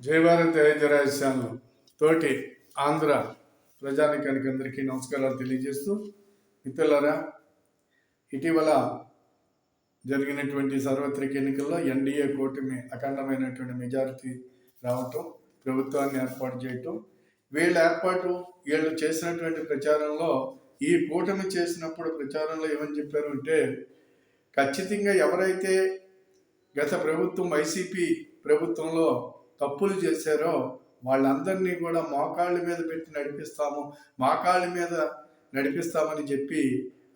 జై భారత్ జై రాజస్థాన్లో తోటి ఆంధ్ర ప్రజానికానికి అందరికీ నమస్కారాలు తెలియజేస్తూ, మిత్రులారా, ఇటీవల జరిగినటువంటి సార్వత్రిక ఎన్నికల్లో ఎన్డీఏ కూటమి అఖండమైనటువంటి మెజారిటీ రావటం, ప్రభుత్వాన్ని ఏర్పాటు చేయటం, వీళ్ళు చేసినటువంటి ప్రచారంలో, ఈ కూటమి చేసినప్పుడు ప్రచారంలో ఏమని చెప్పారు అంటే, ఖచ్చితంగా ఎవరైతే గత ప్రభుత్వం వైసీపీ ప్రభుత్వంలో తప్పులు చేశారో వాళ్ళందరినీ కూడా మోకాళ్ళ మీద పెట్టి నడిపిస్తామని చెప్పి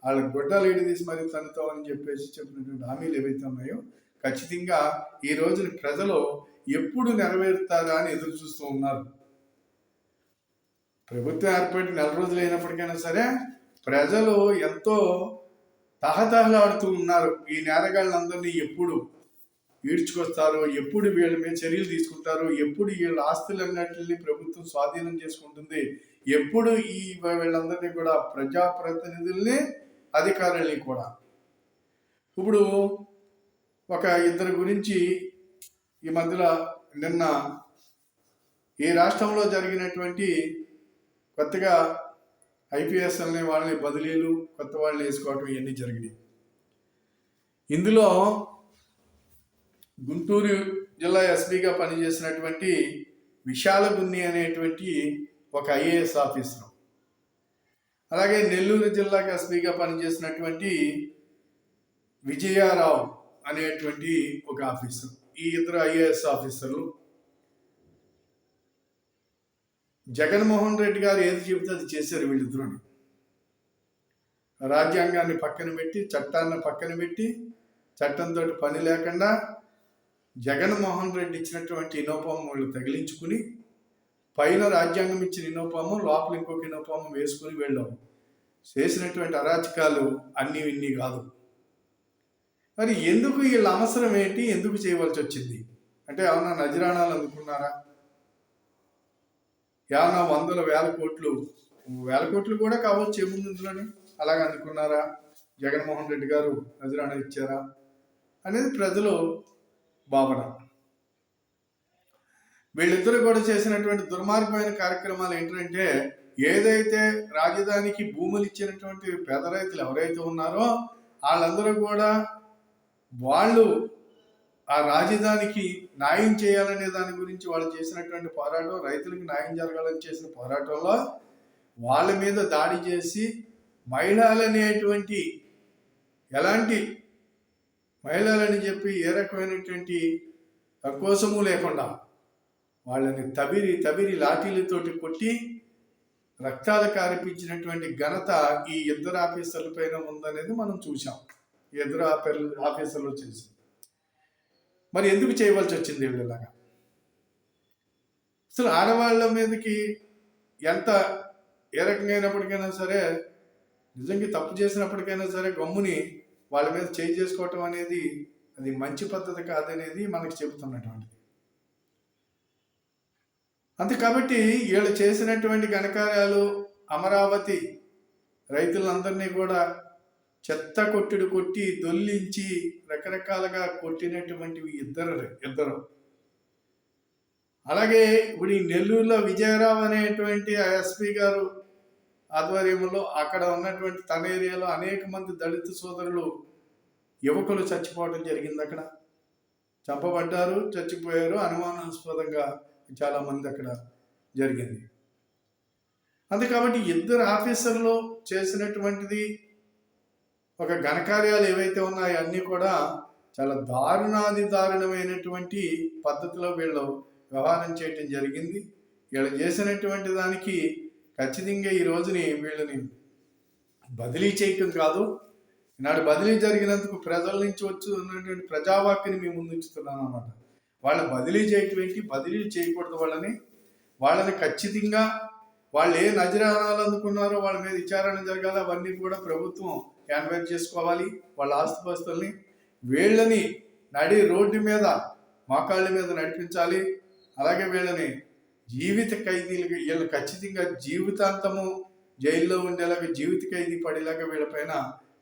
వాళ్ళ గుడ్డలు తీసి మరి తనుతామని చెప్పినటువంటి హామీలు ఏవైతే ఉన్నాయో ఖచ్చితంగా ఈ రోజున ప్రజలు ఎప్పుడు నెరవేరుతారా అని ఎదురు చూస్తూ ఉన్నారు. ప్రభుత్వం ఏర్పడి 4 రోజులు అయినప్పటికైనా సరే ప్రజలు ఎంతో తహతహలాడుతూ ఉన్నారు. ఈ నేరగాళ్ళందరినీ ఎప్పుడు ఈడ్చుకొస్తారు, ఎప్పుడు వీళ్ళ మీద చర్యలు తీసుకుంటారు, ఎప్పుడు వీళ్ళ ఆస్తులన్నింటినీ ప్రభుత్వం స్వాధీనం చేసుకుంటుంది, ఎప్పుడు వీళ్ళందరినీ కూడా ప్రజాప్రతినిధుల్ని అధికారుల్ని కూడా. ఇప్పుడు ఒక ఇద్దరు గురించి ఈ మధ్యలో నిన్న ఈ రాష్ట్రంలో జరిగినటువంటి కొత్తగా ఐపీఎస్ఎల్ని వాళ్ళని బదిలీలు, కొత్త వాళ్ళని వేసుకోవటం ఇవన్నీ జరిగినాయి. ఇందులో గుంటూరు జిల్లా ఎస్పీగా పనిచేసినటువంటి విశాలగున్ని అనేటువంటి ఒక ఐఏఎస్ ఆఫీసరు, అలాగే నెల్లూరు జిల్లాకి ఎస్పీగా పనిచేసినటువంటి విజయారావు అనేటువంటి ఒక ఆఫీసర్, ఈ ఇద్దరు ఐఏఎస్ ఆఫీసర్లు జగన్మోహన్ రెడ్డి గారు ఏది చెబితే అది చేశారు. వీళ్ళిద్దరుని రాజ్యాంగాన్ని పక్కన పెట్టి, చట్టాన్ని పక్కన పెట్టి, చట్టంతో పని లేకుండా జగన్మోహన్ రెడ్డి ఇచ్చినటువంటి ఇనోపామం వాళ్ళు తగిలించుకుని, పైన రాజ్యాంగం ఇచ్చిన ఇనోపామం, లోపల ఇంకొక ఇనోపామం వేసుకుని వెళ్ళాం. చేసినటువంటి అరాచకాలు అన్నీ ఇన్ని కాదు. మరి ఎందుకు వీళ్ళ అవసరం ఏంటి, ఎందుకు చేయవలసి వచ్చింది అంటే, ఏమన్నా నజరాణాలు అందుకున్నారా? ఏమన్నా వేల కోట్లు కూడా కావచ్చు ఏముంది ఇందులోని, అలాగ అనుకున్నారా? జగన్మోహన్ రెడ్డి గారు నజరాణా ఇచ్చారా అనేది ప్రజలు భావన. వీళ్ళిద్దరూ కూడా చేసినటువంటి దుర్మార్గమైన కార్యక్రమాలు ఏంటంటే, ఏదైతే రాజధానికి భూములు ఇచ్చినటువంటి పేద రైతులు ఎవరైతే ఉన్నారో వాళ్ళందరూ కూడా వాళ్ళు ఆ రాజధానికి న్యాయం చేయాలనే దాని గురించి వాళ్ళు చేసినటువంటి పోరాటం, రైతులకు న్యాయం జరగాలని చేసిన పోరాటంలో వాళ్ళ మీద దాడి చేసి, మహిళలనేటువంటి ఎలాంటి మహిళలని చెప్పి ఏ రకమైనటువంటి కోసము లేకుండా వాళ్ళని తవిరి లాఠీలతోటి కొట్టి రక్తాలు కారిపించినటువంటి ఘనత ఈ ఇద్దరు ఆఫీసర్ల పైన ఉందనేది మనం చూసాం. ఈ ఇద్దరు ఆఫీసర్లు చేసి మరి ఎందుకు చేయవలసి వచ్చింది వీళ్ళలాగా? అసలు ఆడవాళ్ళ మీదకి ఎంత ఏ రకంగా అయినప్పటికైనా సరే, నిజంగా తప్పు చేసినప్పటికైనా సరే గమ్ముని వాళ్ళ మీద చేసుకోవటం అనేది అది మంచి పద్ధతి కాదనేది మనకు చెబుతున్నటువంటిది. అంతే కాబట్టి వీళ్ళు చేసినటువంటి ఘనకార్యాలు, అమరావతి రైతులందరినీ కూడా చెత్త కొట్టి దొల్లించి రకరకాలుగా కొట్టినటువంటివి ఇద్దరు. అలాగే ఇప్పుడు ఈ నెల్లూరులో విజయరావు అనేటువంటి ఎస్పీ గారు ఆధ్వర్యంలో అక్కడ ఉన్నటువంటి తన ఏరియాలో అనేక మంది దళిత సోదరులు, యువకులు చచ్చిపోవడం జరిగింది. అక్కడ చంపబడ్డారు, చచ్చిపోయారు, అనుమానాస్పదంగా చాలామంది అక్కడ జరిగింది. అంతే కాబట్టి ఇద్దరు ఆఫీసర్లు చేసినటువంటిది ఒక ఘనకార్యాలు ఏవైతే ఉన్నాయో అన్నీ కూడా చాలా దారుణమైనటువంటి పద్ధతిలో వీళ్ళు వ్యవహారం చేయటం జరిగింది. వీళ్ళు చేసినటువంటి దానికి ఖచ్చితంగా ఈ రోజుని వీళ్ళని బదిలీ చేయటం కాదు, ఈనాడు బదిలీ జరిగినందుకు ప్రజల నుంచి ఉన్నటువంటి ప్రజావాక్యని మేము ముందుంచుతున్నాను అన్నమాట. వాళ్ళని బదిలీ చేయటం ఏంటి, బదిలీలు చేయకూడదు. వాళ్ళని ఖచ్చితంగా వాళ్ళు ఏ నజరానాలు అందుకున్నారో వాళ్ళ మీద విచారణ జరగాలి. అవన్నీ కూడా ప్రభుత్వం ఎన్క్వైరీ చేసుకోవాలి. వాళ్ళ ఆస్తిపాస్తుల్ని వీళ్ళని నడి రోడ్డు మీద మోకాళ్ళ మీద నడిపించాలి. అలాగే వీళ్ళని జీవిత ఖైదీలుగా, వీళ్ళు ఖచ్చితంగా జీవితాంతము జైల్లో ఉండేలాగా, జీవిత ఖైదీ పడేలాగా వీళ్ళపైన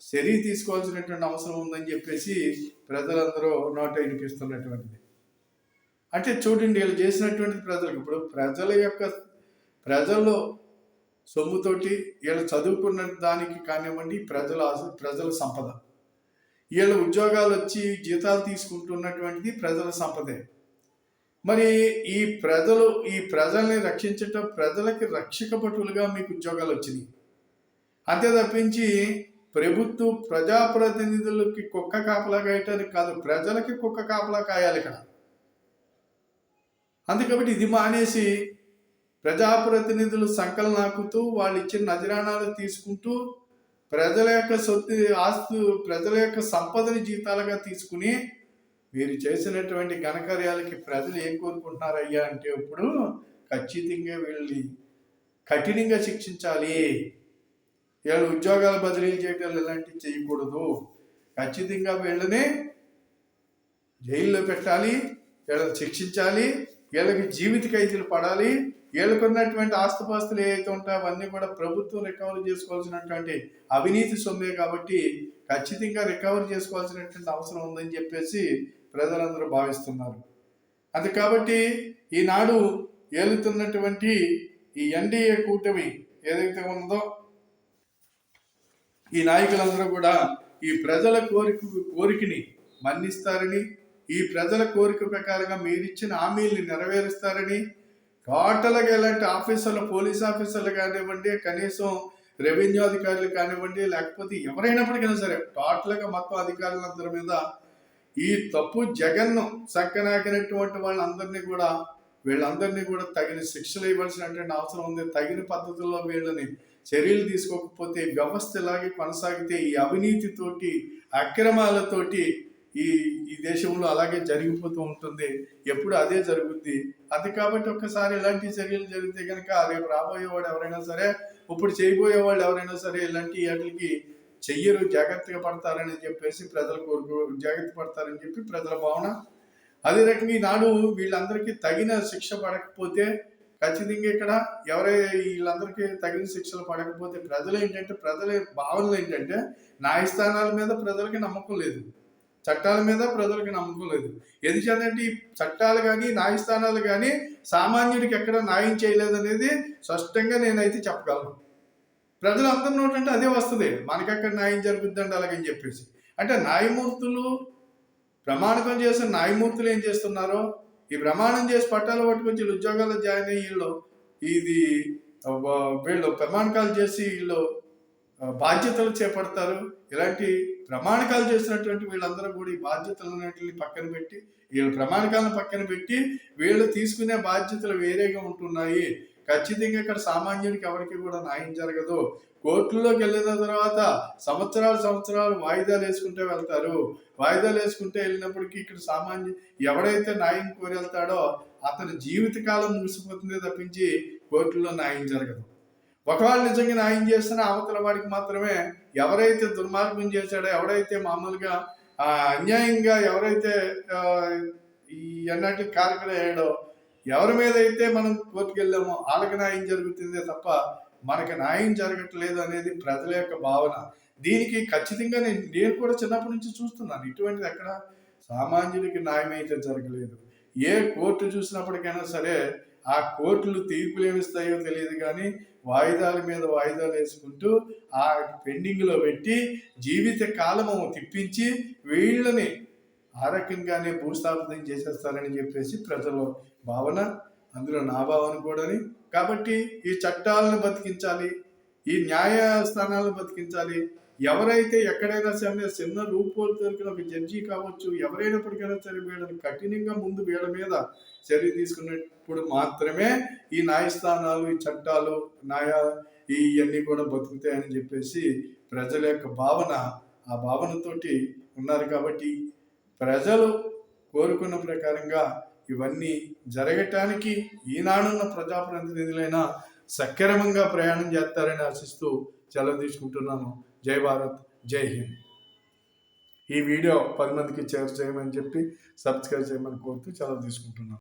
చర్య తీసుకోవాల్సినటువంటి అవసరం ఉందని చెప్పేసి ప్రజలందరూ నోట వినిపిస్తున్నటువంటిది. అంటే చూడండి వీళ్ళు చేసినటువంటి ప్రజలకు ఇప్పుడు ప్రజలు సొమ్ముతోటి వీళ్ళు చదువుకున్న దానికి కానివ్వండి ప్రజల సంపద, వీళ్ళ ఉద్యోగాలు వచ్చి జీతాలు తీసుకుంటున్నటువంటిది ప్రజల సంపదే. మరి ఈ ప్రజల్ని రక్షించటం, ప్రజలకి రక్షక భటులుగా మీకు ఉద్యోగాలు వచ్చినాయి. అంతే తప్పించి ప్రజాప్రతినిధులకి కుక్క కాపలా కాయటానికి కాదు, ప్రజలకి కుక్క కాపలా కాయాలి ఇక్కడ. అందుకబట్టి ఇది మానేసి ప్రజాప్రతినిధులు సంకలు నాకుతూ వాళ్ళు ఇచ్చిన నజరానాలు తీసుకుంటూ ప్రజల యొక్క ప్రజల యొక్క సంపదని జీతాలుగా తీసుకుని వీరు చేసినటువంటి ఘనకార్యాలకి ప్రజలు ఏం కోరుకుంటున్నారయ్యా అంటే ఇప్పుడు ఖచ్చితంగా వీళ్ళని కఠినంగా శిక్షించాలి, వీళ్ళు ఉద్యోగాల బదిలీలు చేయటం ఇలాంటివి చేయకూడదు, ఖచ్చితంగా వీళ్ళని జైల్లో పెట్టాలి, వీళ్ళని శిక్షించాలి, వీళ్ళకి జీవిత ఖైదీలు పడాలి, వీళ్ళకున్నటువంటి ఆస్తుపాస్తులు ఏవైతే ఉంటాయో అవన్నీ కూడా ప్రభుత్వం రికవరీ చేసుకోవాల్సినటువంటి అవినీతి సొమ్మే కాబట్టి ఖచ్చితంగా రికవరీ చేసుకోవాల్సినటువంటి అవసరం ఉందని చెప్పేసి ప్రజలందరూ భావిస్తున్నారు. అది కాబట్టి ఈనాడు ఏలుతున్నటువంటి ఈ ఎన్డీఏ కూటమి ఏదైతే ఉందో ఈ నాయకులందరూ కూడా ఈ ప్రజల కోరికని మన్నిస్తారని, ఈ ప్రజల కోరిక ప్రకారంగా మీరిచ్చిన హామీల్ని నెరవేరుస్తారని, టోటల్గా ఎలాంటి ఆఫీసర్లు, పోలీస్ ఆఫీసర్లు కానివ్వండి, కనీసం రెవెన్యూ అధికారులు కానివ్వండి, లేకపోతే ఎవరైనప్పటికైనా సరే టోటల్గా మొత్తం అధికారులందరి మీద ఈ తప్పు జగన్ను సంకనాకినటువంటి వీళ్ళందరినీ కూడా తగిన శిక్షలు ఇవ్వాల్సినటువంటి అవసరం ఉంది. తగిన పద్ధతుల్లో వీళ్ళని చర్యలు తీసుకోకపోతే వ్యవస్థ ఇలాగే కొనసాగితే ఈ అవినీతితోటి, అక్రమాలతోటి ఈ దేశంలో అలాగే జరిగిపోతూ ఉంటుంది, ఎప్పుడు అదే జరుగుద్ది. అది కాబట్టి ఒక్కసారి ఇలాంటి చర్యలు జరిగితే కనుక రేపు రాబోయేవాడు ఎవరైనా సరే, ఇప్పుడు చేయబోయేవాళ్ళు ఎవరైనా సరే ఇలాంటి వాటికి చెయ్యరు, జాగ్రత్తగా పడతారని చెప్పేసి జాగ్రత్త పడతారని చెప్పి ప్రజల భావన. అదే రకంగా ఈనాడు వీళ్ళందరికీ తగిన శిక్ష పడకపోతే ఖచ్చితంగా ఇక్కడ వీళ్ళందరికీ తగిన శిక్షలు పడకపోతే ప్రజల భావనలు ఏంటంటే న్యాయస్థానాల మీద ప్రజలకి నమ్మకం లేదు, చట్టాల మీద ప్రజలకు నమ్మకం లేదు. ఎందుకంటే ఈ చట్టాలు కానీ న్యాయస్థానాలు కానీ సామాన్యుడికి ఎక్కడ న్యాయం చేయలేదనేది స్పష్టంగా నేనైతే చెప్పగలను. ప్రజలందరి నోటంటే అదే వస్తుంది, మనకెక్కడ న్యాయం జరుగుద్దండి అలాగని చెప్పేసి. అంటే న్యాయమూర్తులు ప్రమాణకం చేసిన న్యాయమూర్తులు ఏం చేస్తున్నారో, ఈ ప్రమాణం చేసి పట్టాలు పట్టుకొచ్చి ఉద్యోగాల్లో జాయిన్ అయ్యి వీళ్ళు ప్రమాణకాలు చేసి బాధ్యతలు చేపడతారు. ఇలాంటి ప్రమాణకాలు చేసినటువంటి వీళ్ళందరూ కూడా ఈ బాధ్యతలన్నింటినీ పక్కన పెట్టి, వీళ్ళ ప్రమాణకాలను పక్కన పెట్టి వీళ్ళు తీసుకునే బాధ్యతలు వేరేగా ఉంటున్నాయి. ఖచ్చితంగా ఇక్కడ సామాన్యుడికి ఎవరికి కూడా న్యాయం జరగదు. కోర్టుల్లోకి వెళ్ళిన తర్వాత సంవత్సరాలు వాయిదాలు వేసుకుంటే వెళ్తారు. వాయిదాలు వేసుకుంటే వెళ్ళినప్పటికీ ఇక్కడ ఎవడైతే న్యాయం కోరి వెళ్తాడో అతని జీవితకాలం ముగిసిపోతుందే తప్పించి కోర్టుల్లో న్యాయం జరగదు. ఒకవేళ నిజంగా న్యాయం చేస్తున్న అవతల వాడికి మాత్రమే, ఎవరైతే దుర్మార్గం చేశాడో, ఎవరైతే మామూలుగా అన్యాయంగా ఎవరైతే ఈ అన్నట్టు కారకులు అయ్యాడో, ఎవరి మీద అయితే మనం కోర్టుకు వెళ్ళామో వాళ్ళకి న్యాయం జరుగుతుందే తప్ప మనకి న్యాయం జరగట్లేదు అనేది ప్రజల యొక్క భావన. దీనికి ఖచ్చితంగా నేను కూడా చిన్నప్పటి నుంచి చూస్తున్నాను, ఇటువంటిది ఎక్కడ సామాన్యుడికి న్యాయం అయితే జరగలేదు. ఏ కోర్టు చూసినప్పటికైనా సరే ఆ కోర్టులు తీర్పులు ఏమిస్తాయో తెలియదు కానీ వాయిదాల మీద వాయిదాలు వేసుకుంటూ ఆ పెండింగ్లో పెట్టి జీవిత కాలము తిప్పించి వీళ్ళని ఆ రకంగానే భూస్థాపితం చేసేస్తారని చెప్పేసి ప్రజల భావన, అందులో నా భావన కూడా. కాబట్టి ఈ చట్టాలను బతికించాలి, ఈ న్యాయస్థానాలను బతికించాలి. ఎవరైతే ఎక్కడైనా సరే చిన్న రూపోలు దొరికిన ఒక జడ్జి కావచ్చు, ఎవరైనప్పటికైనా సరే వీళ్ళని కఠినంగా ముందు వీళ్ళ మీద చర్య తీసుకున్నప్పుడు మాత్రమే ఈ న్యాయస్థానాలు, ఈ చట్టాలు, ఇవన్నీ కూడా బతుకుతాయని చెప్పేసి ప్రజల యొక్క భావన, ఆ భావనతోటి ఉన్నారు. కాబట్టి ప్రజలు కోరుకున్న ప్రకారంగా ఇవన్నీ జరగటానికి ఈనాడున్న ప్రజాప్రతినిధులైనా సక్రమంగా ప్రయాణం చేస్తారని ఆశిస్తూ సెలవు తీసుకుంటున్నాను. జై భారత్, జై హింద్. ఈ వీడియో 10 మందికి షేర్ చేయమని చెప్పి సబ్స్క్రైబ్ చేయమని కోరుతూ సెలవు తీసుకుంటున్నాను.